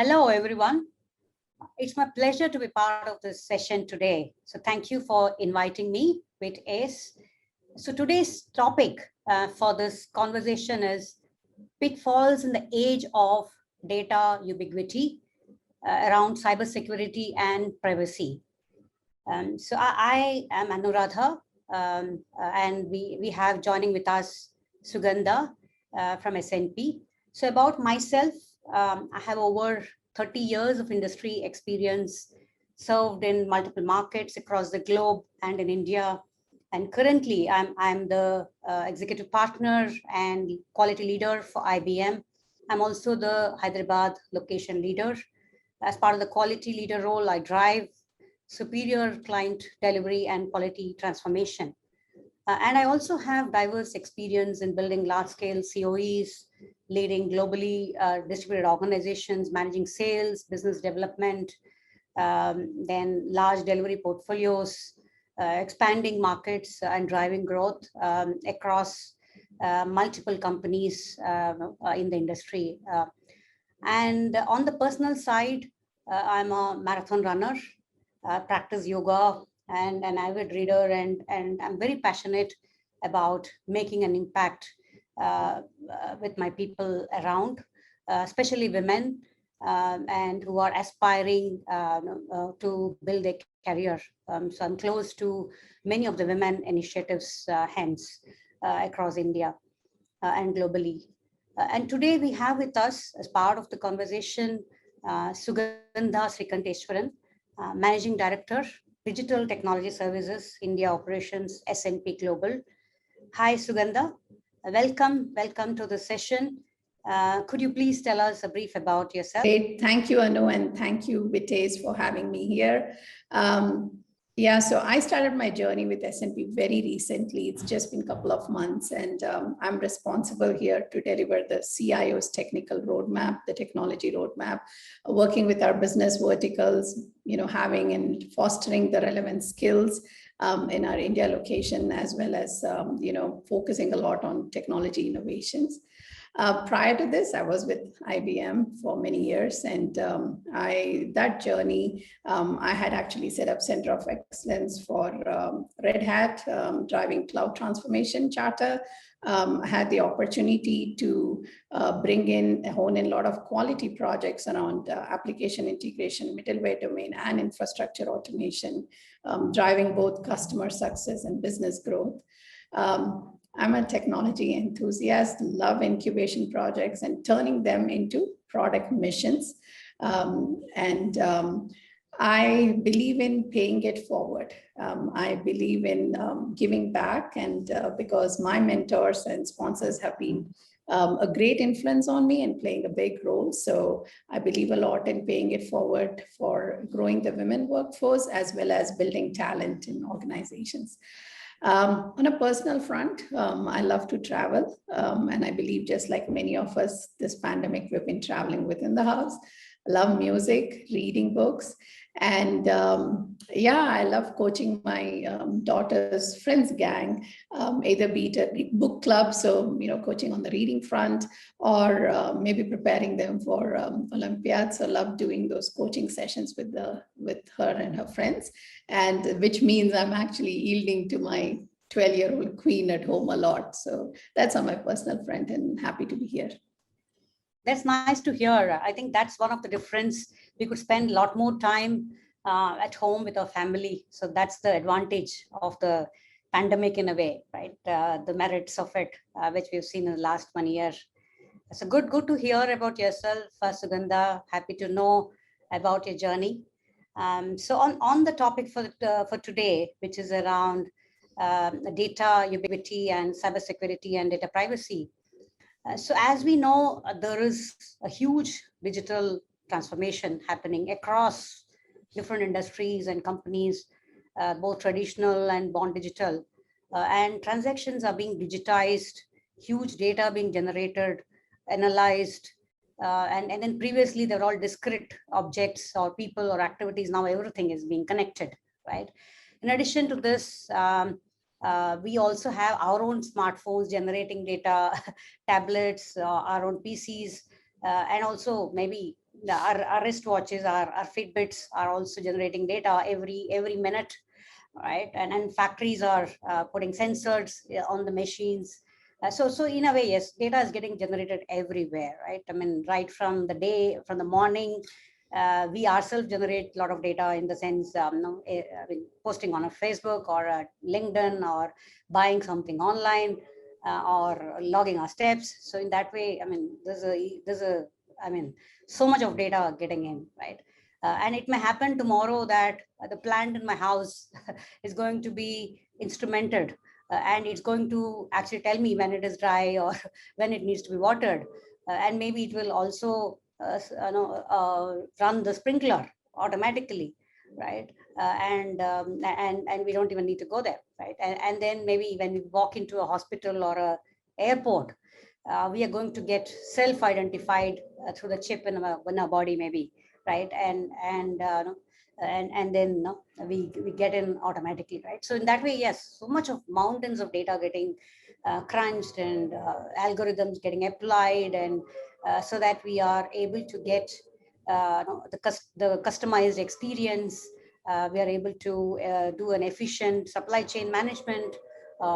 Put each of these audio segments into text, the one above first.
Hello, everyone. It's my pleasure to be part of this session today. So thank you for inviting me, WiT-ACE. So today's topic for this conversation is pitfalls in the age of data ubiquity around cybersecurity and privacy. So I am Anuradha, and we have joining with us Sugandha from SNP. So about myself, I have over 30 years of industry experience, served in multiple markets across the globe and in India. And currently, I'm the executive partner and quality leader for IBM. I'm also the Hyderabad location leader. As part of the quality leader role, I drive superior client delivery and quality transformation. And I also have diverse experience in building large-scale COEs, leading globally distributed organizations, managing sales, business development, then large delivery portfolios, expanding markets and driving growth across multiple companies in the industry. And on the personal side, I'm a marathon runner, practice yoga, and an avid reader, and I'm very passionate about making an impact with my people around, especially women, and who are aspiring to build a career. So I'm close to many of the women initiatives, hence across India and globally. And today we have with us, as part of the conversation, Sugandha Srikanteswaran, Managing Director, Digital Technology Services, India Operations, SNP Global. Hi, Sugandha. Welcome to the session. Could you please tell us a brief about yourself? Great. Thank you, Anu, and thank you, WiT-ACE, for having me here. So I started my journey with SNP very recently. It's just been a couple of months, and I'm responsible here to deliver the CIO's technical roadmap, the technology roadmap, working with our business verticals, having and fostering the relevant skills in our India location, as well as, focusing a lot on technology innovations. Prior to this, I was with IBM for many years, and that journey, I had actually set up Center of Excellence for Red Hat, driving cloud transformation charter. Had the opportunity to hone in a lot of quality projects around application integration, middleware domain, and infrastructure automation, driving both customer success and business growth. I'm a technology enthusiast, love incubation projects and turning them into product missions. I believe in paying it forward. I believe in giving back, and because my mentors and sponsors have been a great influence on me and playing a big role. So I believe a lot in paying it forward for growing the women workforce, as well as building talent in organizations. On a personal front, I love to travel, and I believe, just like many of us, this pandemic, we've been traveling within the house. I love music, reading books, and I love coaching my daughter's friends gang, either be it a book club, so coaching on the reading front, or maybe preparing them for Olympiads. So I love doing those coaching sessions with her and her friends, and which means I'm actually yielding to my 12-year-old queen at home a lot. So that's on my personal front, and happy to be here. That's nice to hear. I think that's one of the difference. We could spend a lot more time at home with our family. So that's the advantage of the pandemic in a way, right? The merits of it, which we've seen in the last 1 year. So good to hear about yourself, Sugandha. Happy to know about your journey. So on the topic for today, which is around data ubiquity and cybersecurity and data privacy. So as we know, there is a huge digital transformation happening across different industries and companies, both traditional and born digital. And transactions are being digitized, huge data being generated, analyzed, and then previously they were all discrete objects or people or activities. Now everything is being connected, right? In addition to this, we also have our own smartphones generating data, tablets, our own PCs, and also maybe our wristwatches, our Fitbits are also generating data every minute, right? And factories are putting sensors on the machines. So in a way, yes, data is getting generated everywhere, right? I mean, right from the day, from the morning, we ourselves generate a lot of data in the sense, I mean, posting on a Facebook or a LinkedIn, or buying something online, or logging our steps. So in that way, I mean, I mean, so much of data getting in, right? And it may happen tomorrow that the plant in my house is going to be instrumented, and it's going to actually tell me when it is dry or when it needs to be watered. And maybe it will also run the sprinkler automatically, right? And we don't even need to go there, right? And then maybe when we walk into a hospital or a airport, we are going to get self-identified through the chip in our body, maybe, right? And then we get in automatically, right? So in that way, yes, so much of mountains of data getting crunched, and algorithms getting applied, and so that we are able to get the customized experience. We are able to do an efficient supply chain management,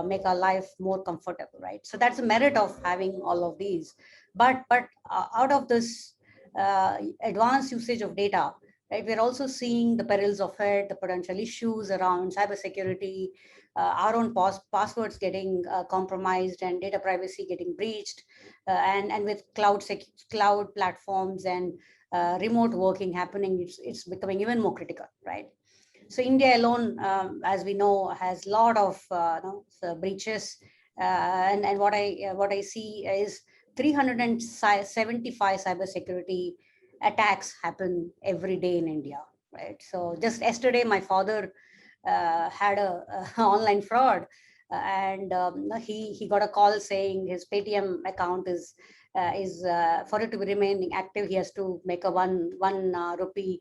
make our life more comfortable, right? So that's the merit of having all of these. But out of this advanced usage of data, right, we're also seeing the perils of it, the potential issues around cybersecurity, our own passwords getting compromised, and data privacy getting breached, and with cloud platforms and remote working happening, it's becoming even more critical, right? So India alone, as we know, has a lot of breaches, and what I see is 375 cybersecurity attacks happen every day in India, right? So just yesterday, my father had a online fraud, and he got a call saying his Paytm account is for it to be remaining active, he has to make a one rupee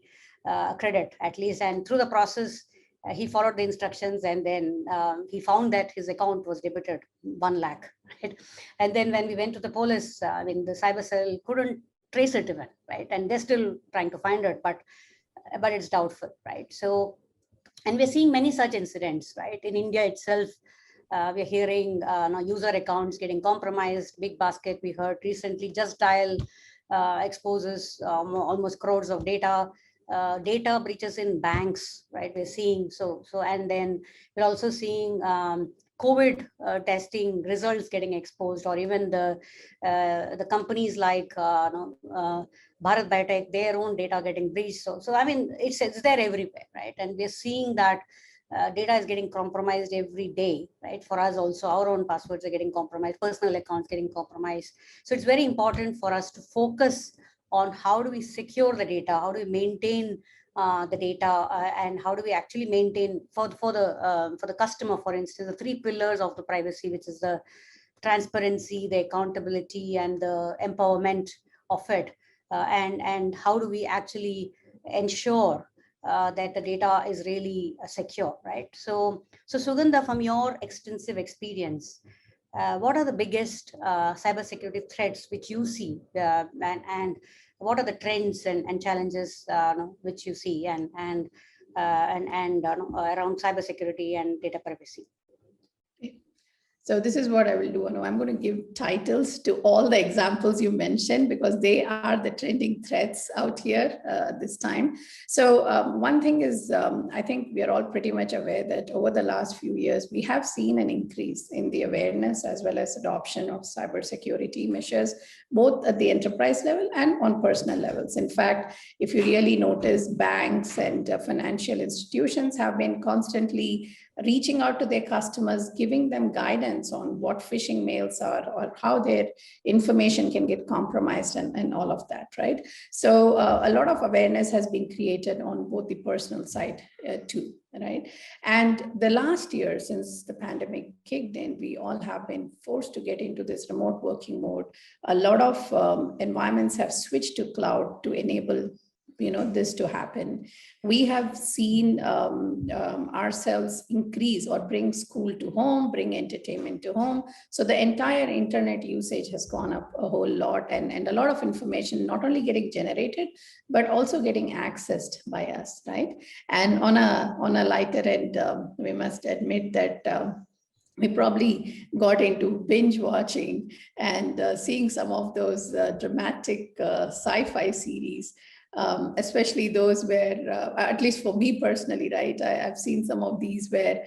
credit at least. And through the process, he followed the instructions, and then he found that his account was debited 1 lakh, right? And then when we went to the police, I mean, the cyber cell couldn't trace it even, right? And they're still trying to find it, but it's doubtful, right? So, and we're seeing many such incidents, right? In India itself, we're hearing user accounts getting compromised. Big Basket, we heard recently, Just Dial exposes almost crores of data. Data breaches in banks, right? We're seeing and then we're also seeing COVID testing results getting exposed, or even the companies like Bharat Biotech, their own data getting breached. So I mean, it's there everywhere, right? And we're seeing that data is getting compromised every day, right? For us also, our own passwords are getting compromised, personal accounts getting compromised. So it's very important for us to focus on how do we secure the data, how do we maintain the data, and how do we actually maintain for the customer, for instance, the 3 pillars of the privacy, which is the transparency, the accountability, and the empowerment of it, and how do we actually ensure that the data is really secure, right? So Sugandha, from your extensive experience, what are the biggest cybersecurity threats which you see, and what are the trends and challenges which you see, and around cybersecurity and data privacy? So this is what I will do. I'm going to give titles to all the examples you mentioned, because they are the trending threats out here this time. So one thing is, I think we are all pretty much aware that over the last few years, we have seen an increase in the awareness as well as adoption of cybersecurity measures, both at the enterprise level and on personal levels. In fact, if you really notice, banks and financial institutions have been constantly reaching out to their customers, giving them guidance on what phishing mails are, or how their information can get compromised, and all of that, right? So a lot of awareness has been created on both the personal side too, right? And the last year, since the pandemic kicked in, we all have been forced to get into this remote working mode. A lot of environments have switched to cloud to enable this to happen. We have seen ourselves increase or bring school to home, bring entertainment to home. So the entire internet usage has gone up a whole lot, and a lot of information not only getting generated, but also getting accessed by us, right? And on a lighter end, we must admit that we probably got into binge watching and seeing some of those dramatic sci-fi series, especially those where, at least for me personally, right, I've seen some of these where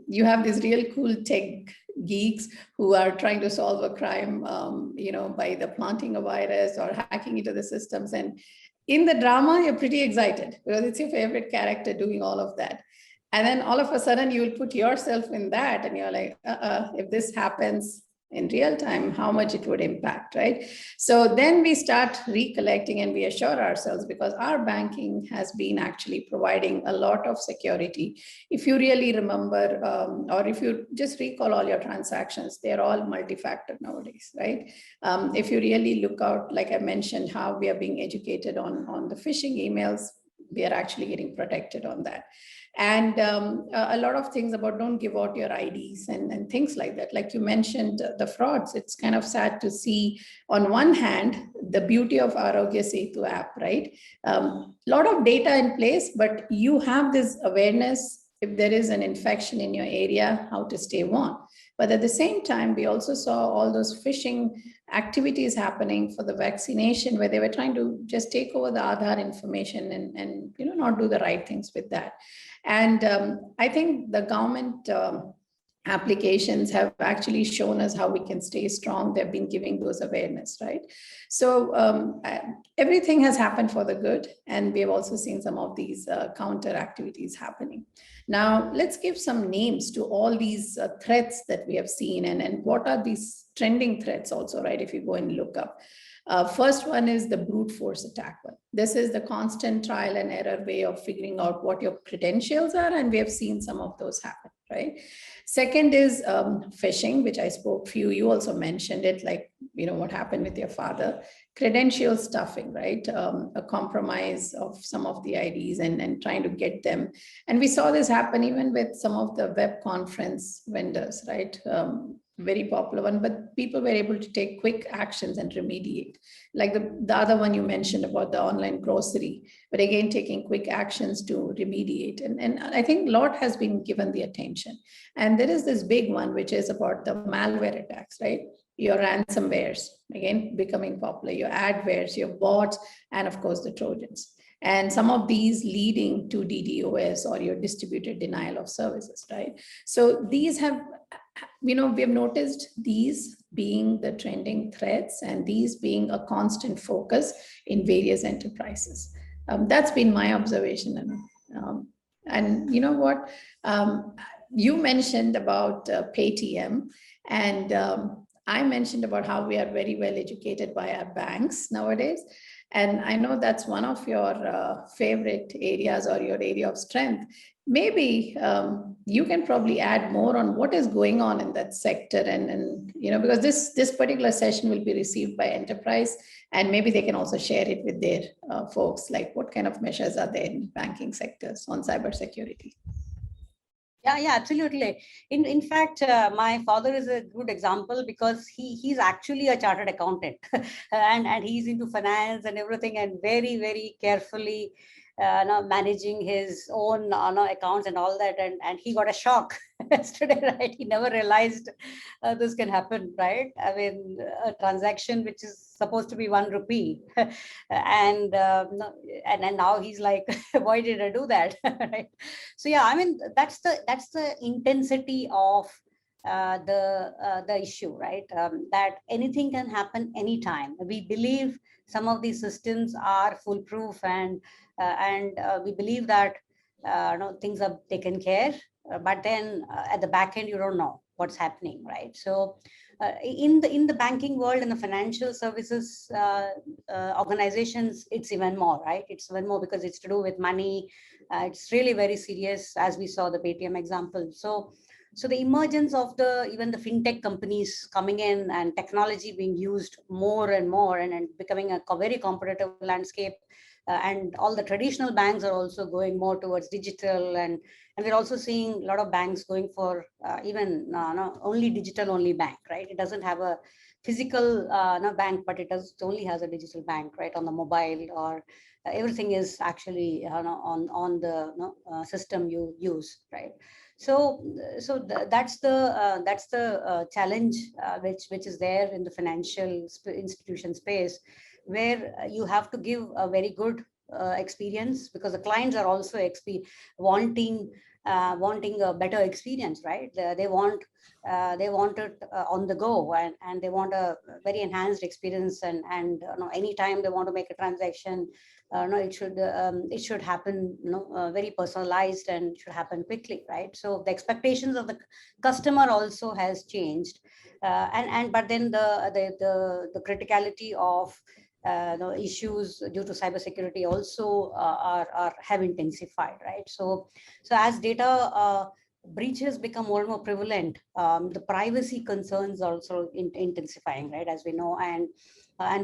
you have these real cool tech geeks who are trying to solve a crime, by either planting a virus or hacking into the systems. And in the drama, you're pretty excited because it's your favorite character doing all of that. And then all of a sudden you will put yourself in that and you're like, if this happens in real time, how much it would impact, right? So then we start recollecting and we assure ourselves, because our banking has been actually providing a lot of security. If you really remember, or if you just recall all your transactions, they're all multi-factor nowadays, right? If you really look out, like I mentioned, how we are being educated on the phishing emails, we are actually getting protected on that. And a lot of things about don't give out your IDs and things like that. Like you mentioned, the frauds, it's kind of sad to see on one hand, the beauty of Arogya Setu app, right? Lot of data in place, but you have this awareness if there is an infection in your area, how to stay warm. But at the same time, we also saw all those phishing activities happening for the vaccination, where they were trying to just take over the Aadhaar information and not do the right things with that. And I think the government applications have actually shown us how we can stay strong. They've been giving those awareness, right? So everything has happened for the good. And we have also seen some of these counter activities happening. Now, let's give some names to all these threats that we have seen, and what are these trending threats also, right? If you go and look up. First one is the brute force attack one. This is the constant trial and error way of figuring out what your credentials are, and we have seen some of those happen, right? Second is phishing, which I spoke few, you also mentioned it, like, what happened with your father. Credential stuffing, right? A compromise of some of the IDs and trying to get them. And we saw this happen even with some of the web conference vendors, right? Very popular one, but people were able to take quick actions and remediate. Like the other one you mentioned about the online grocery, but again, taking quick actions to remediate. And I think a lot has been given the attention. And there is this big one, which is about the malware attacks, right? Your ransomwares, again, becoming popular, your adwares, your bots, and of course the Trojans. And some of these leading to DDoS or your distributed denial of services, right? So these have, we have noticed these being the trending threats and these being a constant focus in various enterprises. That's been my observation. And you know what? You mentioned about Paytm, and I mentioned about how we are very well educated by our banks nowadays. And I know that's one of your favorite areas or your area of strength. Maybe you can probably add more on what is going on in that sector, and because this particular session will be received by enterprise, and maybe they can also share it with their folks, like what kind of measures are there in banking sectors on cybersecurity. Yeah, absolutely. In fact, my father is a good example, because he's actually a chartered accountant and he's into finance and everything, and very, very carefully managing his own accounts and all that. And he got a shock yesterday, right? He never realized this can happen, right? I mean, a transaction which is supposed to be 1 rupee, and now he's like, why did I do that? Right? So yeah, I mean, that's the intensity of the issue, right? That anything can happen anytime. We believe some of these systems are foolproof, and we believe that things are taken care, but then at the back end you don't know what's happening, right? So in the banking world and the financial services organizations, it's even more, right? It's even more because it's to do with money. It's really very serious, as we saw the Paytm example. So the emergence of even the fintech companies coming in and technology being used more and more, and becoming a very competitive landscape, and all the traditional banks are also going more towards digital, and we're also seeing a lot of banks going for even no, only digital only bank, right? It doesn't have a physical no bank, but it only has a digital bank, right, on the mobile, or everything is actually on the system you use, right? So that's the challenge which is there in the financial institution space, where you have to give a very good experience, because the clients are also wanting a better experience, right? They want it on the go, and they want a very enhanced experience, and anytime they want to make a transaction, no, it should happen, very personalized, and should happen quickly, right? So the expectations of the customer also has changed, but then the criticality of issues due to cybersecurity also have intensified, right? So as data breaches become more and more prevalent, the privacy concerns also intensifying, right, as we know, and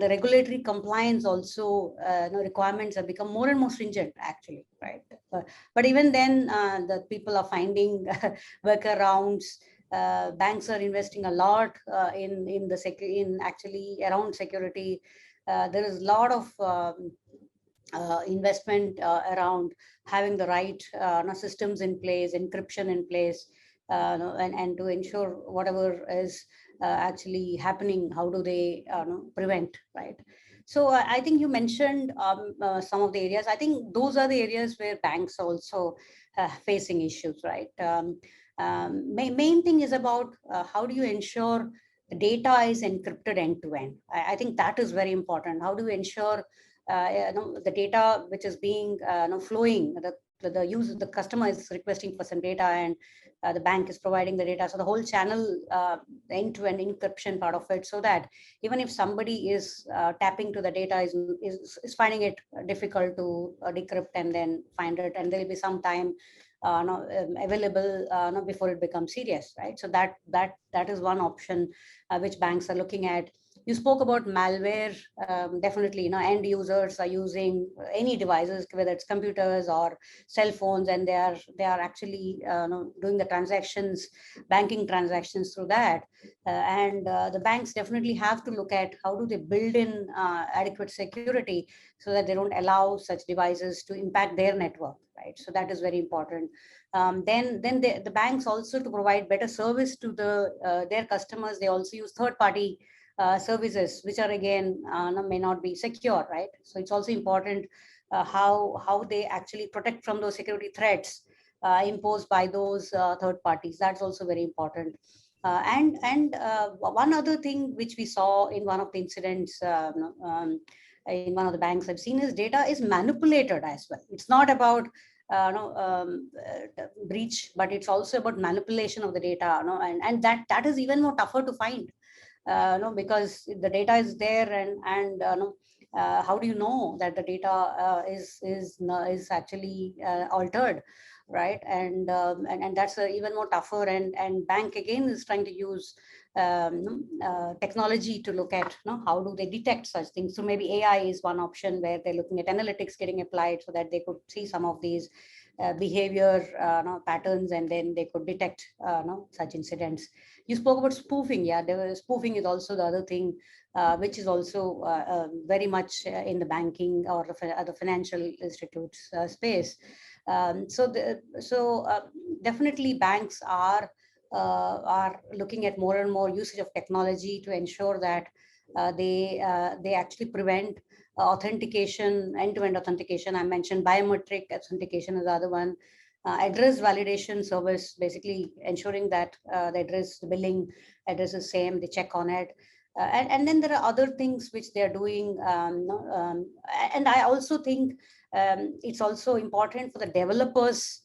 the regulatory compliance also requirements have become more and more stringent, actually, right? But even then, the people are finding workarounds. Banks are investing a lot in actually around security. There is a lot of investment around having the right systems in place, encryption in place, and to ensure whatever is actually happening, how do they prevent, right? So I think you mentioned some of the areas. I think those are the areas where banks are also facing issues, right? Main thing is about how do you ensure the data is encrypted end to end. I think that is very important. How do you ensure the data which is being flowing, the customer is requesting for some data, and the bank is providing the data, so the whole channel, the end-to-end encryption part of it, so that even if somebody is tapping to the data, is finding it difficult to decrypt and then find it, and there will be some time available before it becomes serious, right? So that is one option which banks are looking at. You spoke about malware. Definitely, end users are using any devices, whether it's computers or cell phones, and they are actually doing the transactions, banking transactions through that. And the banks definitely have to look at how do they build in adequate security, so that they don't allow such devices to impact their network, right? So that is very important. Then the banks also, to provide better service to their customers, they also use third-party services, which are again may not be secure, right? So it's also important how they actually protect from those security threats imposed by those third parties. That's also very important. And one other thing which we saw in one of the incidents in one of the banks I've seen, is data is manipulated as well. It's not about breach, but it's also about manipulation of the data, and that is even more tougher to find. Because the data is there, and how do you know that the data is actually altered, right? And that's even more tougher. And bank again is trying to use technology to look at how do they detect such things. So maybe AI is one option, where they're looking at analytics getting applied, so that they could see some of these behavior patterns, and then they could detect such incidents. You spoke about spoofing. Yeah, spoofing is also the other thing, which is also very much in the banking or the financial institutes space. Definitely banks are looking at more and more usage of technology to ensure that they actually prevent authentication, end-to-end authentication. I mentioned biometric authentication is the other one. Address validation service, basically ensuring that the billing address is same, they check on it. And then there are other things which they're doing. And I also think it's also important for the developers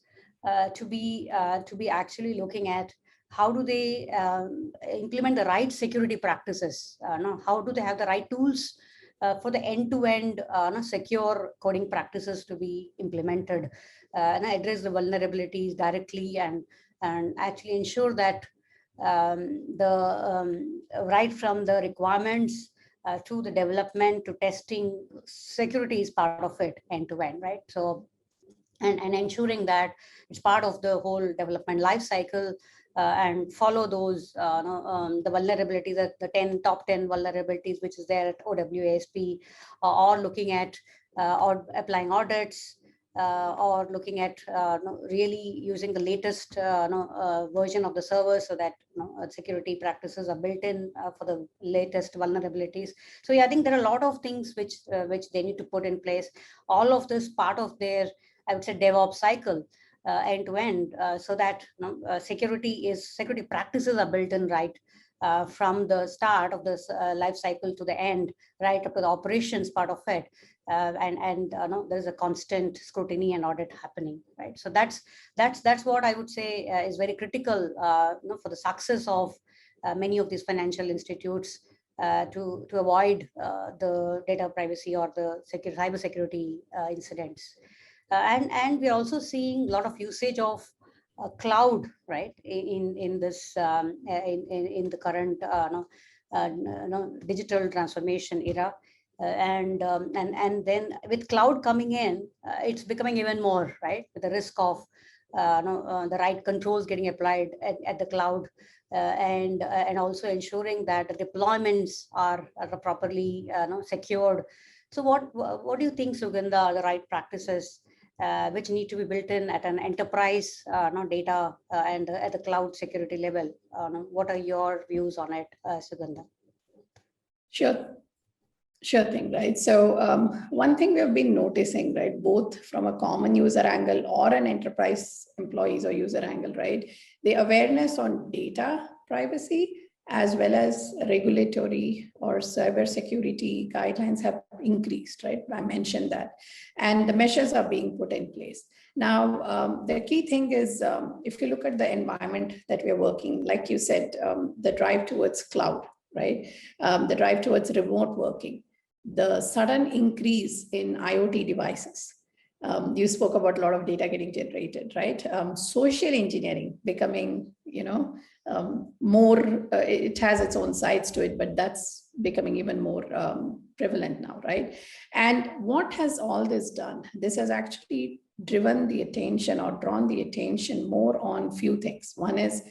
to be actually looking at how do they implement the right security practices. How do they have the right tools for the end-to-end secure coding practices to be implemented, and address the vulnerabilities directly, and actually ensure that right from the requirements to the development to testing. Security is part of it end to end, right? So, and ensuring that it's part of the whole development life cycle, and follow those the vulnerabilities, the top 10 vulnerabilities which is there at OWASP, or looking at or applying audits, or looking at really using the latest version of the server, so that security practices are built in for the latest vulnerabilities. So yeah, I think there are a lot of things which they need to put in place. All of this part of their, I would say, DevOps cycle, end to end, so that security practices are built in right from the start of this life cycle to the end, right up to the operations part of it. And there's a constant scrutiny and audit happening, right? So that's what I would say is very critical for the success of many of these financial institutes, to avoid the data privacy or the cybersecurity incidents. And we're also seeing a lot of usage of cloud, right, in this in the current digital transformation era. And then with cloud coming in, it's becoming even more, right, with the risk of the right controls getting applied at the cloud, and also ensuring that the deployments are properly secured. So what do you think, Sugandha, are the right practices which need to be built in at an enterprise data and at the cloud security level? What are your views on it, Sugandha? Sure thing, right? So one thing we have been noticing, right, both from a common user angle or an enterprise employees or user angle, right, the awareness on data privacy as well as regulatory or cybersecurity guidelines have increased, right? I mentioned that. And the measures are being put in place. Now, the key thing is, if you look at the environment that we are working, like you said, the drive towards cloud, right? The drive towards remote working, the sudden increase in IoT devices. You spoke about a lot of data getting generated, right? Social engineering becoming, more, it has its own sides to it, but that's becoming even more prevalent now, right? And what has all this done? This has actually driven the attention or drawn the attention more on few things. One is,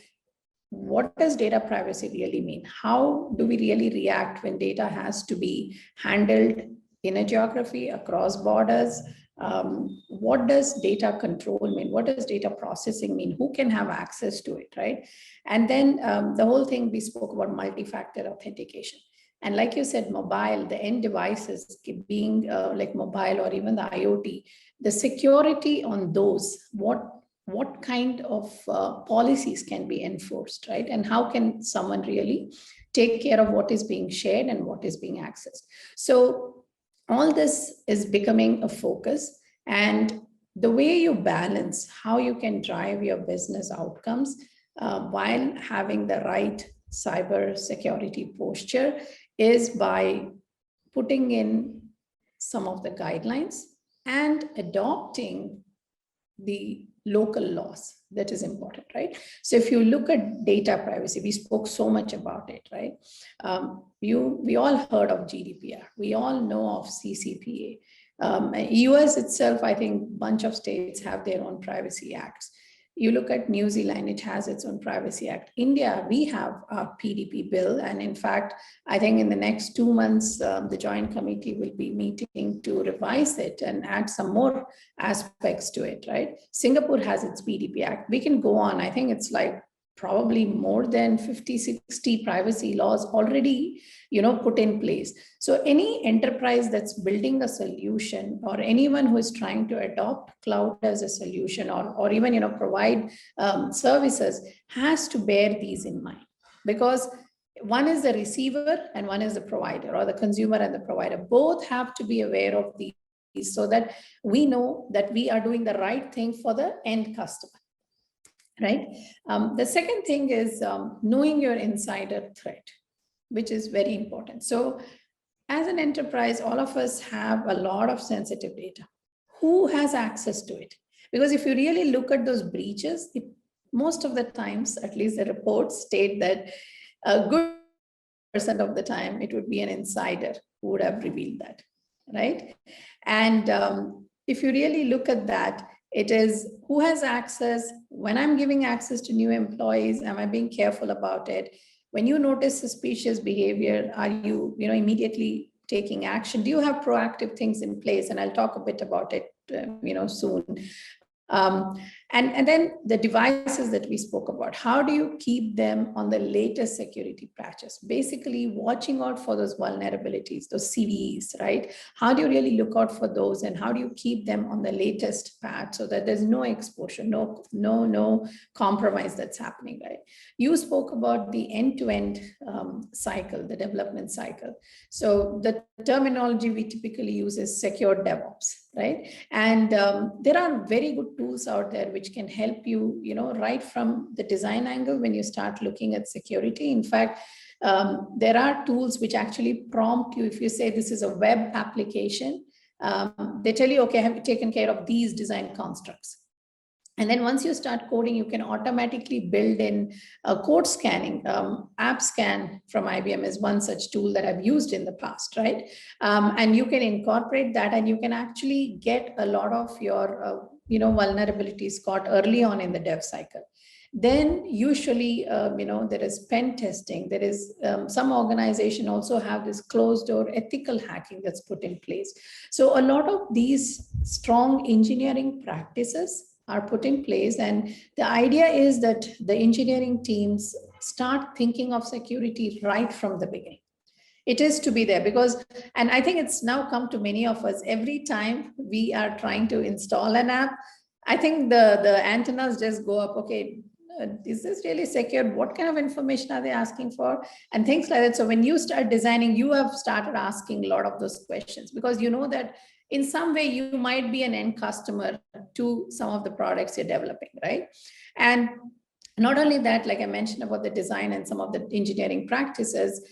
what does data privacy really mean? How do we really react when data has to be handled in a geography across borders? What does data control mean? What does data processing mean? Who can have access to it, right? And then the whole thing we spoke about multi-factor authentication. And like you said, mobile, the end devices being like mobile or even the IoT, the security on those, what kind of policies can be enforced, right? And how can someone really take care of what is being shared and what is being accessed? So all this is becoming a focus, and the way you balance how you can drive your business outcomes while having the right cyber security posture is by putting in some of the guidelines and adopting the local laws. That is important, right? So if you look at data privacy, we spoke so much about it, right? We all heard of GDPR. We all know of CCPA. US itself, I think a bunch of states have their own privacy acts. You look at New Zealand, it has its own privacy act. India, we have our PDP bill. And in fact, I think in the next 2 months, the Joint Committee will be meeting to revise it and add some more aspects to it, right? Singapore has its PDP act. We can go on. I think it's like probably more than 50, 60 privacy laws already, put in place. So any enterprise that's building a solution, or anyone who is trying to adopt cloud as a solution, or even, provide services, has to bear these in mind, because one is the receiver and one is the provider, or the consumer and the provider. Both have to be aware of these so that we know that we are doing the right thing for the end customer. Right. The second thing is knowing your insider threat, which is very important. So as an enterprise, all of us have a lot of sensitive data. Who has access to it? Because if you really look at those breaches, most of the times, at least the reports state that a good of the time, it would be an insider who would have revealed that, right? And if you really look at that, it is who has access. When I'm giving access to new employees, am I being careful about it? When you notice suspicious behavior, are you, immediately taking action? Do you have proactive things in place? And I'll talk a bit about it, soon. And then the devices that we spoke about, how do you keep them on the latest security patches? Basically watching out for those vulnerabilities, those CVEs, right? How do you really look out for those, and how do you keep them on the latest patch so that there's no exposure, no compromise that's happening, right? You spoke about the end-to-end cycle, the development cycle. So the terminology we typically use is secure DevOps, right? And there are very good tools out there which can help you, right from the design angle when you start looking at security. In fact, there are tools which actually prompt you. If you say this is a web application, they tell you, okay, have you taken care of these design constructs? And then once you start coding, you can automatically build in code scanning. App Scan from IBM is one such tool that I've used in the past, right? And you can incorporate that, and you can actually get a lot of your vulnerabilities caught early on in the dev cycle. Then usually, there is pen testing. There is some organization also have this closed door ethical hacking that's put in place. So a lot of these strong engineering practices are put in place. And the idea is that the engineering teams start thinking of security right from the beginning. It is to be there because, and I think it's now come to many of us, every time we are trying to install an app, I think the antennas just go up. Okay, is this really secure? What kind of information are they asking for? And things like that. So when you start designing, you have started asking a lot of those questions because you know that in some way you might be an end customer to some of the products you're developing, right? And not only that, like I mentioned about the design and some of the engineering practices,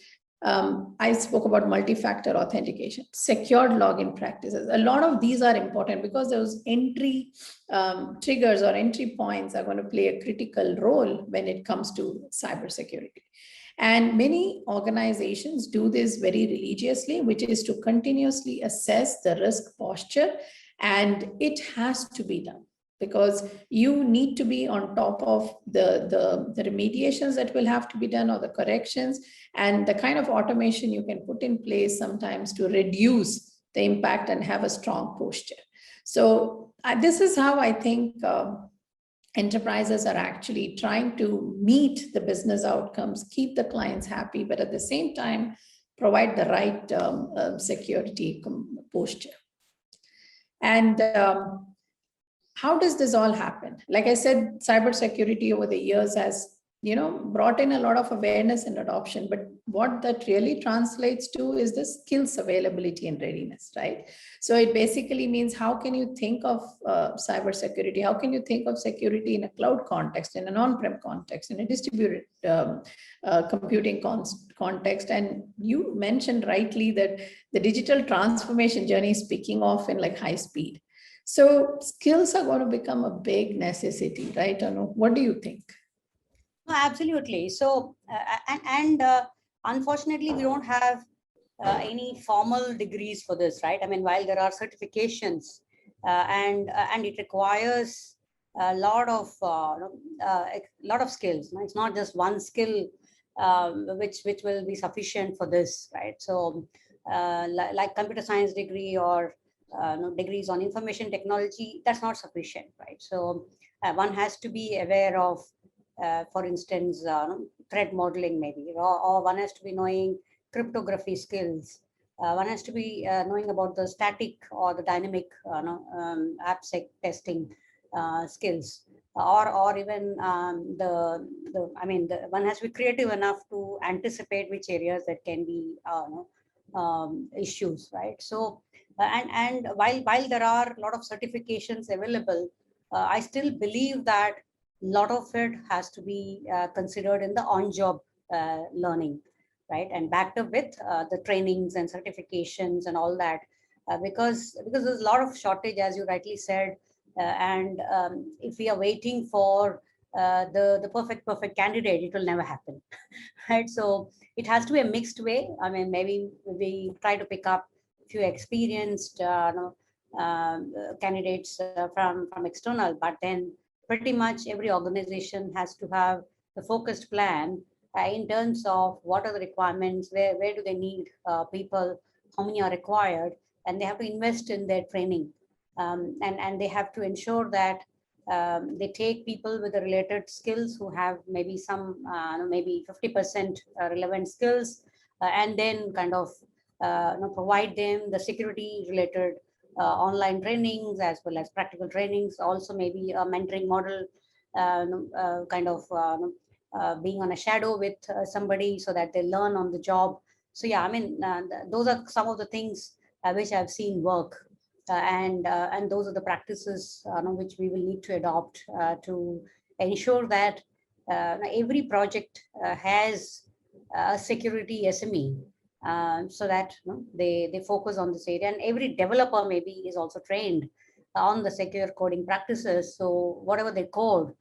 I spoke about multi-factor authentication, secured login practices. A lot of these are important because those entry triggers or entry points are going to play a critical role when it comes to cybersecurity. And many organizations do this very religiously, which is to continuously assess the risk posture, and it has to be done because you need to be on top of the remediations that will have to be done or the corrections and the kind of automation you can put in place sometimes to reduce the impact and have a strong posture. So this is how I think enterprises are actually trying to meet the business outcomes, keep the clients happy, but at the same time, provide the right security posture. And how does this all happen? Like I said, cybersecurity over the years has, brought in a lot of awareness and adoption, but what that really translates to is the skills availability and readiness, right? So it basically means how can you think of cybersecurity? How can you think of security in a cloud context, in an on-prem context, in a distributed computing context? And you mentioned rightly that the digital transformation journey is picking off in like high speed. So skills are going to become a big necessity, right, Anu? What do you think? Absolutely. So, unfortunately, we don't have any formal degrees for this, right? I mean, while there are certifications and it requires a lot of skills. It's not just one skill which will be sufficient for this, right? So, like computer science degree or degrees on information technology, that's not sufficient, right? So, one has to be aware of for instance, threat modeling maybe, or one has to be knowing cryptography skills. One has to be knowing about the static or the dynamic AppSec testing skills, or even one has to be creative enough to anticipate which areas that can be issues, right? So, and while there are a lot of certifications available, I still believe that lot of it has to be considered in the on-job learning, right? And backed up with the trainings and certifications and all that, because there's a lot of shortage, as you rightly said, and if we are waiting for the perfect candidate, it will never happen, right? So it has to be a mixed way. I mean, maybe we try to pick up a few experienced candidates from external, but then pretty much every organization has to have the focused plan in terms of what are the requirements, where do they need people, how many are required, and they have to invest in their training, and they have to ensure that they take people with the related skills who have maybe some, maybe 50% relevant skills, and then kind of provide them the security related online trainings as well as practical trainings. Also, maybe a mentoring model, kind of being on a shadow with somebody so that they learn on the job. So yeah, I mean, those are some of the things which I've seen work. And those are the practices which we will need to adopt to ensure that every project has a security SME, so that they focus on this area, and every developer maybe is also trained on the secure coding practices. So whatever they code,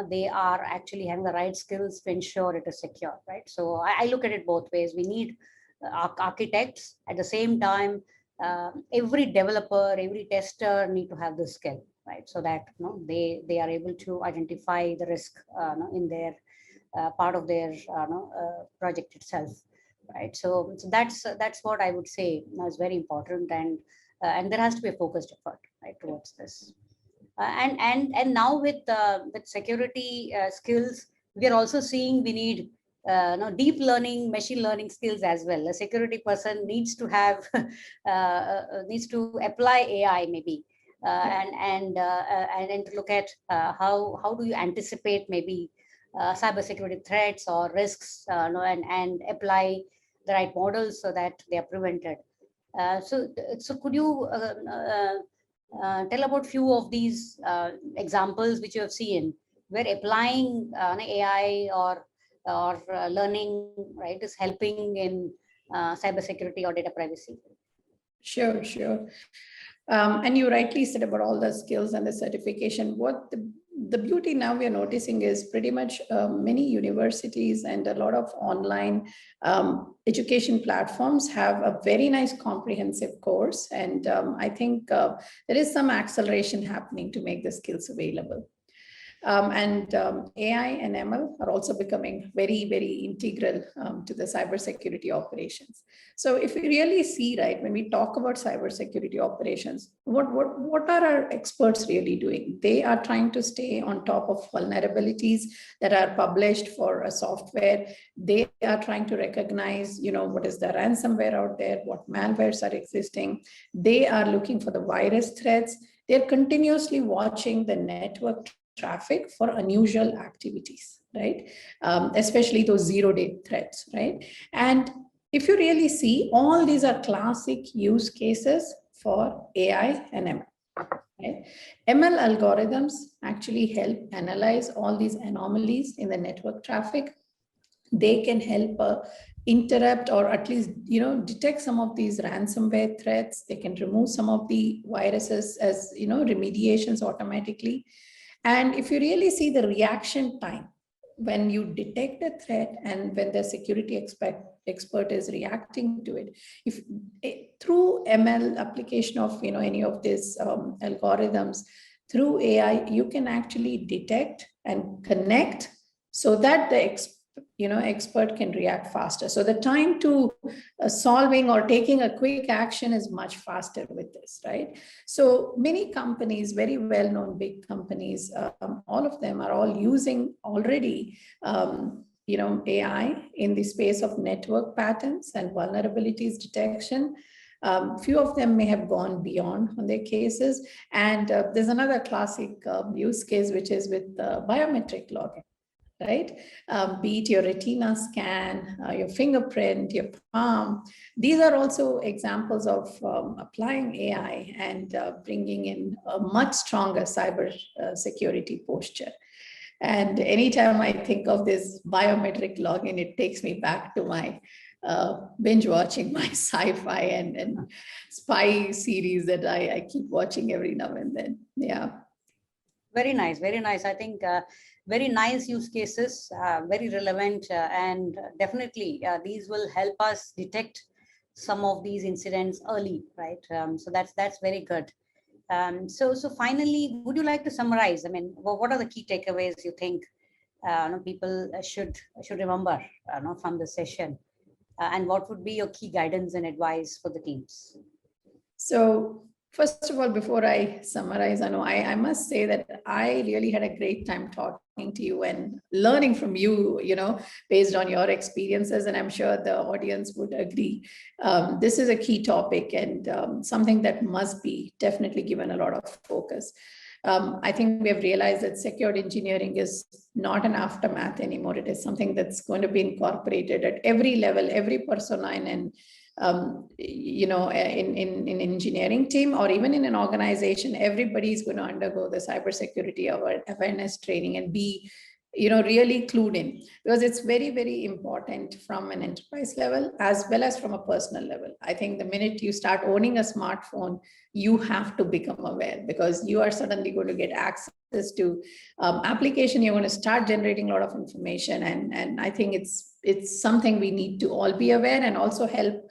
they are actually having the right skills to ensure it is secure, right? So I look at it both ways. We need architects at the same time. Every developer, every tester need to have this skill, right? So that they are able to identify the risk in their part of their project itself, right? So that's what I would say is very important, and there has to be a focused effort, right, towards this. And now with security skills, we are also seeing we need deep learning, machine learning skills as well. A security person needs to have needs to apply AI maybe, and to look at how do you anticipate maybe cybersecurity threats or risks, and apply the right models so that they are prevented. So could you tell about few of these examples which you have seen where applying AI or learning, right, is helping in cybersecurity or data privacy? Sure, sure. And you rightly said about all the skills and the certification. What the beauty now we are noticing is pretty much many universities and a lot of online education platforms have a very nice comprehensive course. And I think there is some acceleration happening to make the skills available. AI and ML are also becoming very, very integral to the cybersecurity operations. So if we really see, right, when we talk about cybersecurity operations, what are our experts really doing? They are trying to stay on top of vulnerabilities that are published for a software. They are trying to recognize, what is the ransomware out there, what malwares are existing. They are looking for the virus threats. They're continuously watching the network traffic for unusual activities, right? Especially those zero-day threats, right? And if you really see, all these are classic use cases for AI and ML. Right? ML algorithms actually help analyze all these anomalies in the network traffic. They can help interrupt or at least detect some of these ransomware threats. They can remove some of the viruses as remediations automatically. And if you really see the reaction time, when you detect a threat and when the security expert is reacting to it, through ML application of any of these algorithms, through AI, you can actually detect and connect so that the expert can react faster. So the time to solving or taking a quick action is much faster with this, right? So many companies, very well-known big companies, all of them are all using already, AI in the space of network patterns and vulnerabilities detection. Few of them may have gone beyond on their cases. And there's another classic use case, which is with biometric logging. Right? Be it your retina scan, your fingerprint, your palm. These are also examples of applying AI and bringing in a much stronger cyber security posture. And anytime I think of this biometric login, it takes me back to my binge watching my sci-fi and spy series that I keep watching every now and then. Yeah. Very nice, very nice. I think very nice use cases, very relevant, and definitely these will help us detect some of these incidents early, right? So that's very good. So finally, would you like to summarize? I mean, what are the key takeaways you think people should remember from the session? And what would be your key guidance and advice for the teams? So first of all, before I summarize, I must say that I really had a great time talking to you and learning from you, based on your experiences. And I'm sure the audience would agree. This is a key topic and something that must be definitely given a lot of focus. I think we have realized that secured engineering is not an aftermath anymore. It is something that's going to be incorporated at every level, every persona in in engineering team or even in an organization. Everybody is going to undergo the cybersecurity awareness training and be really clued in, because it's very, very important from an enterprise level as well as from a personal level. I think the minute you start owning a smartphone, you have to become aware, because you are suddenly going to get access to application. You're going to start generating a lot of information, and I think it's something we need to all be aware and also help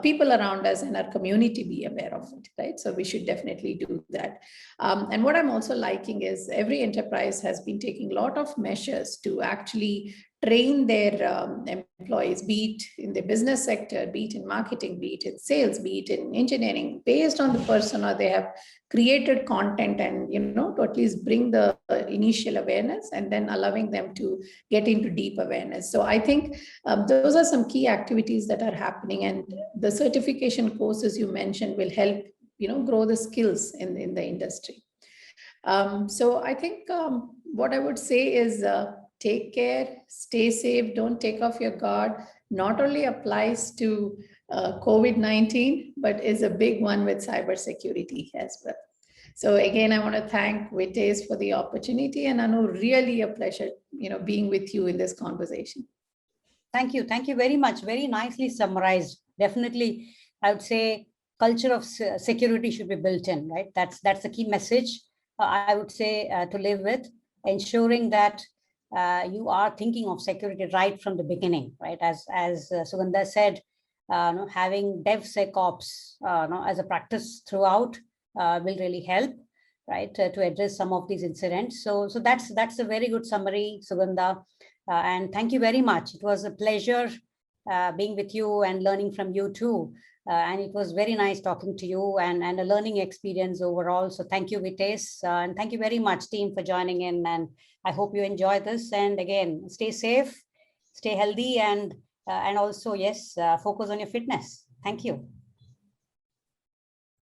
people around us and our community be aware of it, right? So we should definitely do that. And what I'm also liking is every enterprise has been taking a lot of measures to actually train their employees, be it in the business sector, be it in marketing, be it in sales, be it in engineering, based on the persona. They have created content and, to at least bring the initial awareness and then allowing them to get into deep awareness. So I think those are some key activities that are happening, and the certification courses you mentioned will help, grow the skills in the industry. So I think what I would say is take care, stay safe, don't take off your guard. Not only applies to COVID-19, but is a big one with cybersecurity as well. So again, I want to thank WiT-ACE for the opportunity, and Anu, really a pleasure, being with you in this conversation. Thank you. Thank you very much. Very nicely summarized. Definitely, I would say culture of security should be built in, right? That's the key message I would say to live with, ensuring that you are thinking of security right from the beginning, right? As Sugandha said, having DevSecOps as a practice throughout will really help, right, to address some of these incidents. So that's a very good summary, Sugandha. And thank you very much. It was a pleasure being with you and learning from you too. And it was very nice talking to you and a learning experience overall. So thank you, WiT-ACE. And thank you very much, team, for joining in. And I hope you enjoy this. And again, stay safe, stay healthy, and also, yes, focus on your fitness. Thank you.